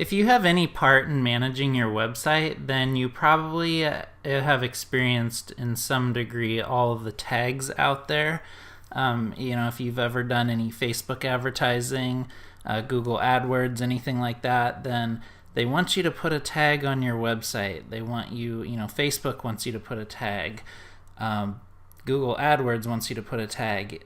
If you have any part in managing your website, then you probably have experienced in some degree all of the tags out there. If you've ever done any Facebook advertising, Google AdWords, anything like that, then they want you to put a tag on your website. They want you, Facebook wants you to put a tag. Google AdWords wants you to put a tag.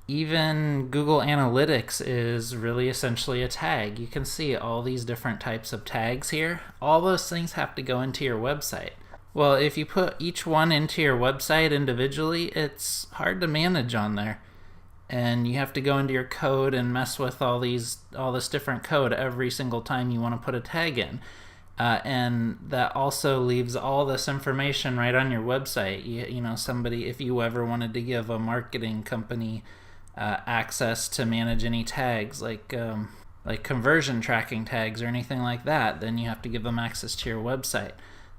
Even Google Analytics is really essentially a tag. You can see all these different types of tags here. All those things have to go into your website. Well, if you put each one into your website individually, it's hard to manage on there. And you have to go into your code and mess with all this different code every single time you want to put a tag in. And that also leaves all this information right on your website. Somebody, if you ever wanted to give a marketing company access to manage any tags like conversion tracking tags or anything like that, then you have to give them access to your website.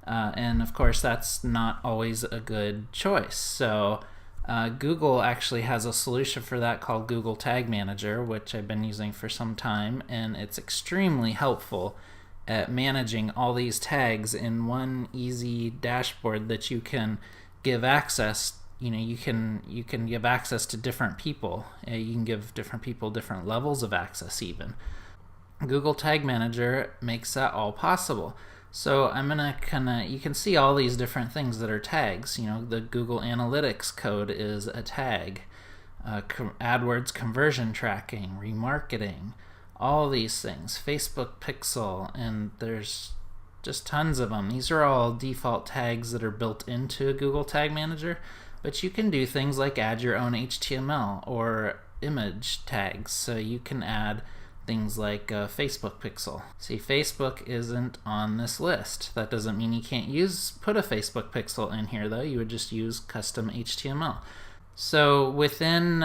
And of course, that's not always a good choice. So Google actually has a solution for that called Google Tag Manager, which I've been using for some time, and it's extremely helpful at managing all these tags in one easy dashboard that you can give access. You can give access to different people. You can give different people different levels of access even. Google Tag Manager makes that all possible. So I'm gonna you can see all these different things that are tags. The Google Analytics code is a tag. AdWords conversion tracking, remarketing, all these things. Facebook Pixel, and there's just tons of them. These are all default tags that are built into Google Tag Manager, but you can do things like add your own HTML or image tags. So you can add things like Facebook Pixel. See, Facebook isn't on this list. That doesn't mean you can't put a Facebook Pixel in here though. You would just use custom HTML. So within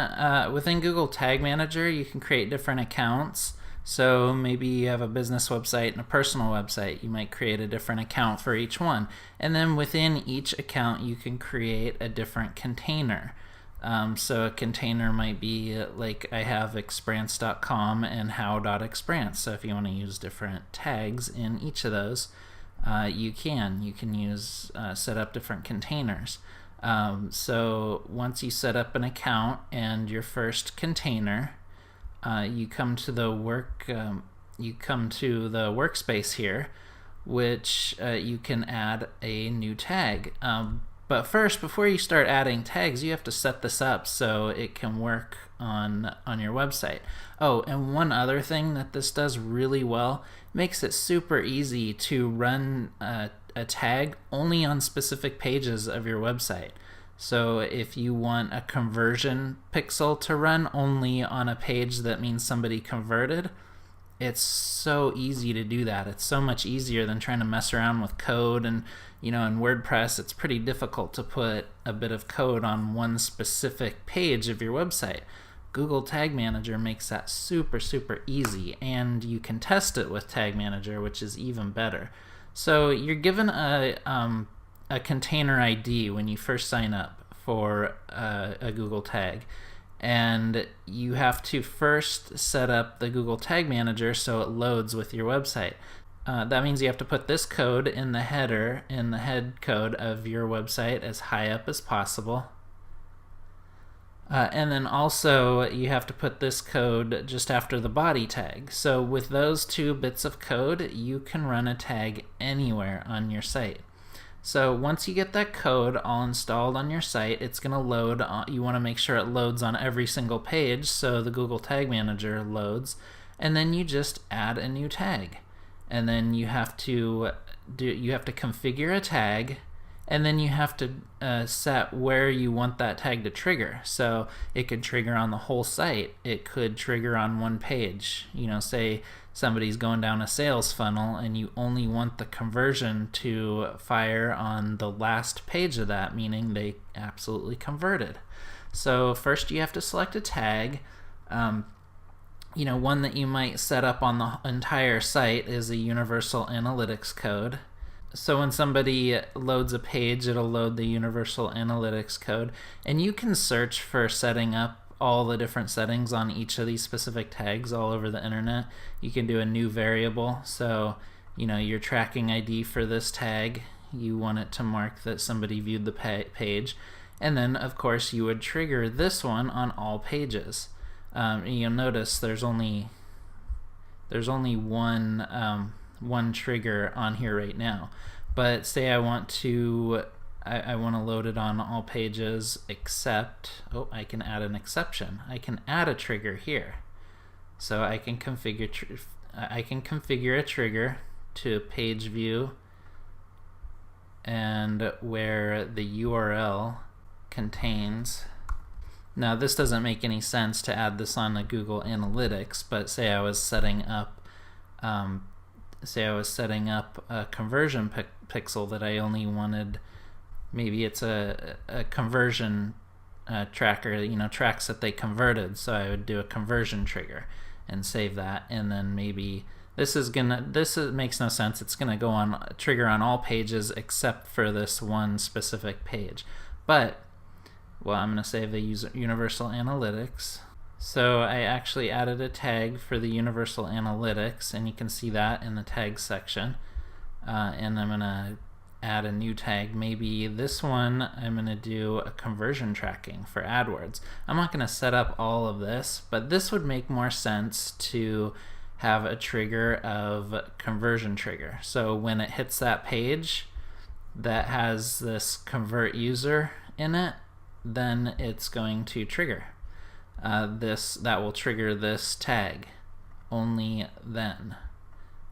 Google Tag Manager, you can create different accounts. So maybe you have a business website and a personal website. You might create a different account for each one. And then within each account, you can create a different container. So a container might be like I have exprance.com and how.exprance. So if you want to use different tags in each of those, you can use set up different containers. So once you set up an account and your first container, you come to the workspace here, which you can add a new tag. But first, before you start adding tags, you have to set this up so it can work on your website. Oh, and one other thing that this does really well, makes it super easy to run a tag only on specific pages of your website. So if you want a conversion pixel to run only on a page that means somebody converted, it's so easy to do that. It's so much easier than trying to mess around with code. And in WordPress, it's pretty difficult to put a bit of code on one specific page of your website. Google Tag Manager makes that super, super easy, and you can test it with Tag Manager, which is even better. So you're given a container ID when you first sign up for a Google Tag. And you have to first set up the Google Tag Manager so it loads with your website. That means you have to put this code in the header, in the head code of your website as high up as possible. And then also you have to put this code just after the body tag. So with those two bits of code, you can run a tag anywhere on your site. So once you get that code all installed on your site, it's going to load. You want to make sure it loads on every single page, so the Google Tag Manager loads, and then you just add a new tag. And then you have to configure a tag, and then you have to set where you want that tag to trigger. So it could trigger on the whole site. It could trigger on one page. Say somebody's going down a sales funnel and you only want the conversion to fire on the last page of that, meaning they absolutely converted. So first you have to select a tag. One that you might set up on the entire site is a universal analytics code. So when somebody loads a page, it'll load the universal analytics code, and you can search for setting up all the different settings on each of these specific tags all over the internet. You can do a new variable. So, your tracking ID for this tag, you want it to mark that somebody viewed the page. And then, of course, you would trigger this one on all pages. You'll notice there's only one trigger on here right now. But say I want to load it on all pages except, I can add an exception. I can add a trigger here. So I can configure a trigger to page view and where the URL contains. Now this doesn't make any sense to add this on the Google Analytics, but say I was setting up a conversion pixel that I only wanted. Maybe it's a conversion tracker, tracks that they converted. So I would do a conversion trigger and save that, and then maybe this makes no sense. It's gonna go on trigger on all pages except for this one specific page. But I'm gonna save the Universal Analytics. So I actually added a tag for the Universal Analytics, and you can see that in the tags section. And I'm gonna add a new tag. Maybe this one I'm gonna do a conversion tracking for AdWords. I'm not gonna set up all of this, but this would make more sense to have a trigger of conversion trigger. So when it hits that page that has this convert user in it, then it's going to trigger that will trigger this tag only then.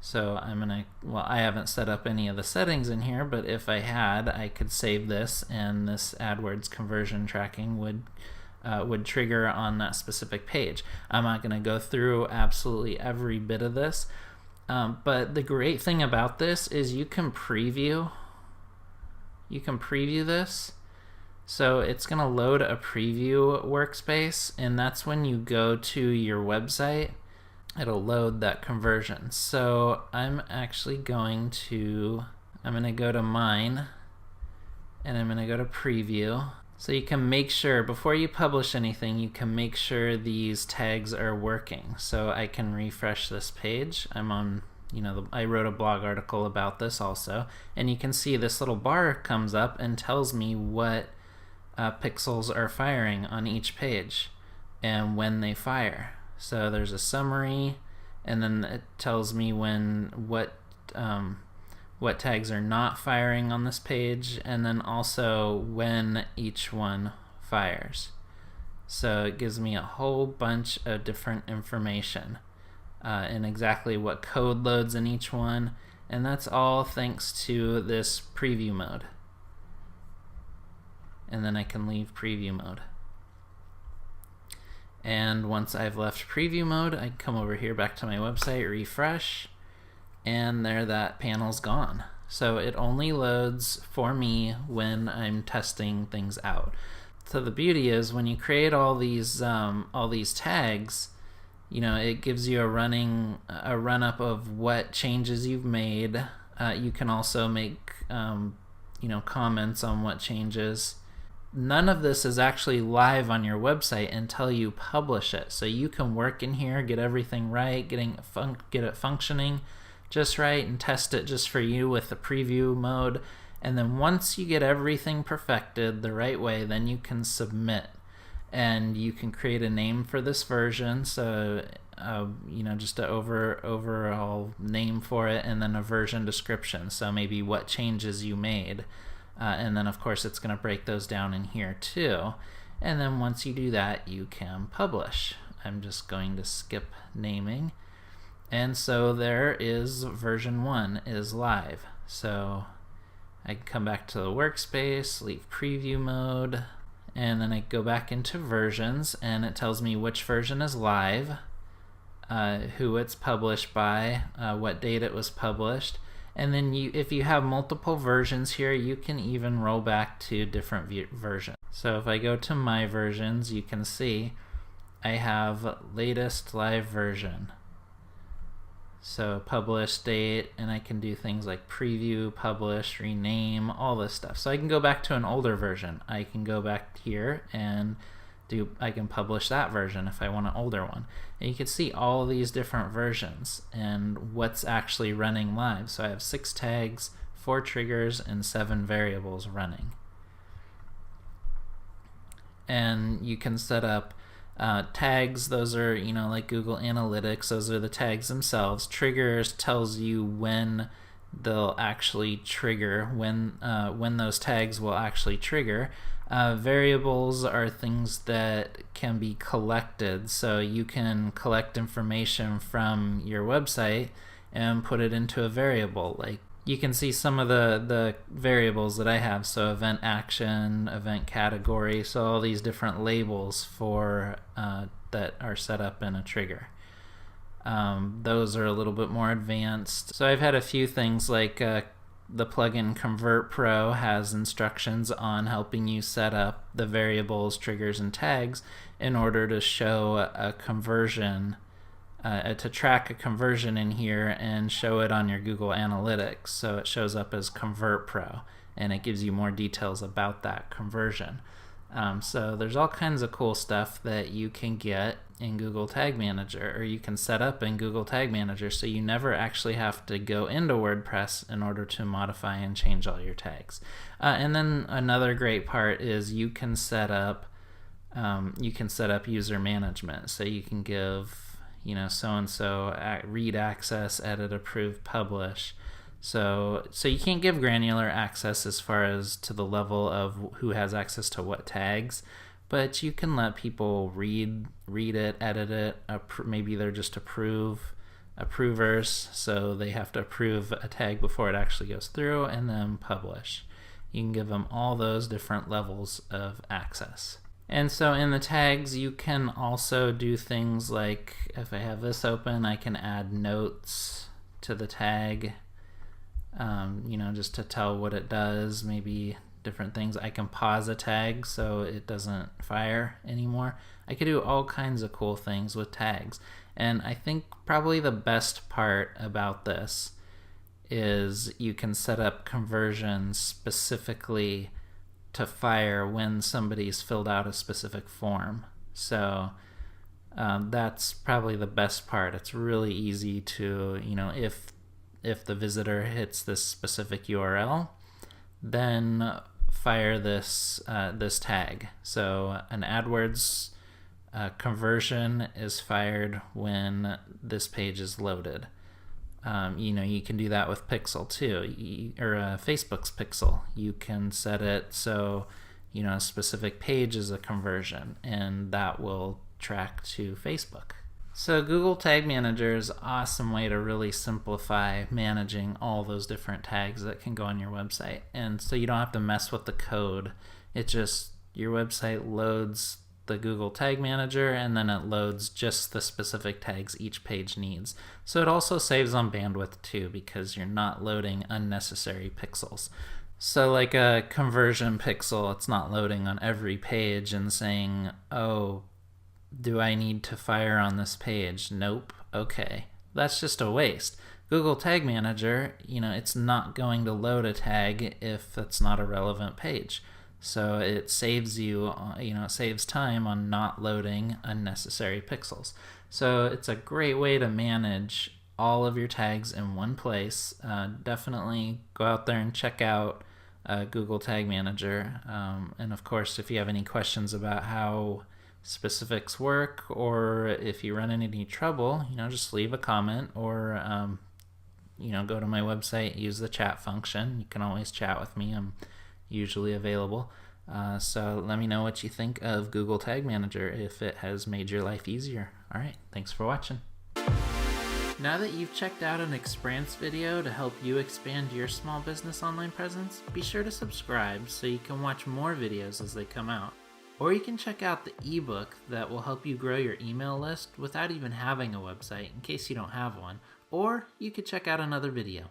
So I haven't set up any of the settings in here, but if I had, I could save this, and this AdWords conversion tracking would trigger on that specific page. I'm not going to go through absolutely every bit of this, but the great thing about this is you can preview this. So it's going to load a preview workspace, and that's when you go to your website, it'll load that conversion. So I'm going to go to mine, and I'm going to go to preview. So you can make sure, before you publish anything, you can make sure these tags are working. So I can refresh this page. I'm on, I wrote a blog article about this also, and you can see this little bar comes up and tells me what pixels are firing on each page and when they fire. So there's a summary, and then it tells me what tags are not firing on this page, and then also when each one fires. So it gives me a whole bunch of different information and exactly what code loads in each one, and that's all thanks to this preview mode. And then I can leave preview mode. And once I've left preview mode, I come over here back to my website, refresh, and there that panel's gone. So it only loads for me when I'm testing things out. So the beauty is when you create all these tags, it gives you a run up of what changes you've made. You can also make comments on what changes. None of this is actually live on your website until you publish it. So you can work in here, get everything right, get it functioning just right, and test it just for you with the preview mode. And then once you get everything perfected the right way, then you can submit. And you can create a name for this version. So just an overall name for it, and then a version description. So maybe what changes you made. And then of course it's going to break those down in here too. And then once you do that, you can publish. I'm just going to skip naming. And so there is version 1 is live. So I can come back to the workspace, leave preview mode, and then I go back into versions, and it tells me which version is live, who it's published by, what date it was published. And then if you have multiple versions here, you can even roll back to different versions. So if I go to my versions, you can see I have latest live version. So publish date, and I can do things like preview, publish, rename, all this stuff. So I can go back to an older version. I can go back here and I can publish that version if I want an older one. And you can see all these different versions and what's actually running live. So I have 6 tags, 4 triggers, and 7 variables running. And you can set up tags. Those are, like Google Analytics. Those are the tags themselves. Triggers tells you when they'll actually trigger, when those tags will actually trigger. Variables are things that can be collected, so you can collect information from your website and put it into a variable. Like, you can see some of the variables that I have, so event action, event category, so all these different labels for that are set up in a trigger. Those are a little bit more advanced. So I've had a few things like the plugin Convert Pro has instructions on helping you set up the variables, triggers, and tags in order to show a conversion, to track a conversion in here and show it on your Google Analytics. So it shows up as Convert Pro, and it gives you more details about that conversion. So there's all kinds of cool stuff that you can get in Google Tag Manager, or you can set up in Google Tag Manager, so you never actually have to go into WordPress in order to modify and change all your tags. And then another great part is you can set up user management. So you can give so-and-so read access, edit, approve, publish. So you can't give granular access as far as to the level of who has access to what tags, but you can let people read it, edit it. Maybe they're just approvers, so they have to approve a tag before it actually goes through, and then publish. You can give them all those different levels of access. And so in the tags, you can also do things like, if I have this open, I can add notes to the tag. Just to tell what it does, maybe different things. I can pause a tag so it doesn't fire anymore. I could do all kinds of cool things with tags. And I think probably the best part about this is you can set up conversions specifically to fire when somebody's filled out a specific form. So that's probably the best part. It's really easy to, if the visitor hits this specific URL, then fire this tag. So an AdWords conversion is fired when this page is loaded. You can do that with Pixel too, or Facebook's Pixel. You can set it so a specific page is a conversion, and that will track to Facebook. So Google Tag Manager is an awesome way to really simplify managing all those different tags that can go on your website. And so you don't have to mess with the code. It just, your website loads the Google Tag Manager, and then it loads just the specific tags each page needs. So it also saves on bandwidth too, because you're not loading unnecessary pixels. So like a conversion pixel, it's not loading on every page and saying, oh, do I need to fire on this page? Nope. Okay. That's just a waste. Google Tag Manager, it's not going to load a tag if it's not a relevant page. So it saves you, it saves time on not loading unnecessary pixels. So it's a great way to manage all of your tags in one place. Definitely go out there and check out Google Tag Manager. And of course, if you have any questions about how specifics work, or if you run into any trouble, just leave a comment, or go to my website, use the chat function. You can always chat with me. I'm usually available. So let me know what you think of Google Tag Manager, if it has made your life easier. All right, thanks for watching. Now that you've checked out an Exprance video to help you expand your small business online presence, be sure to subscribe so you can watch more videos as they come out. Or you can check out the ebook that will help you grow your email list without even having a website, in case you don't have one. Or you could check out another video.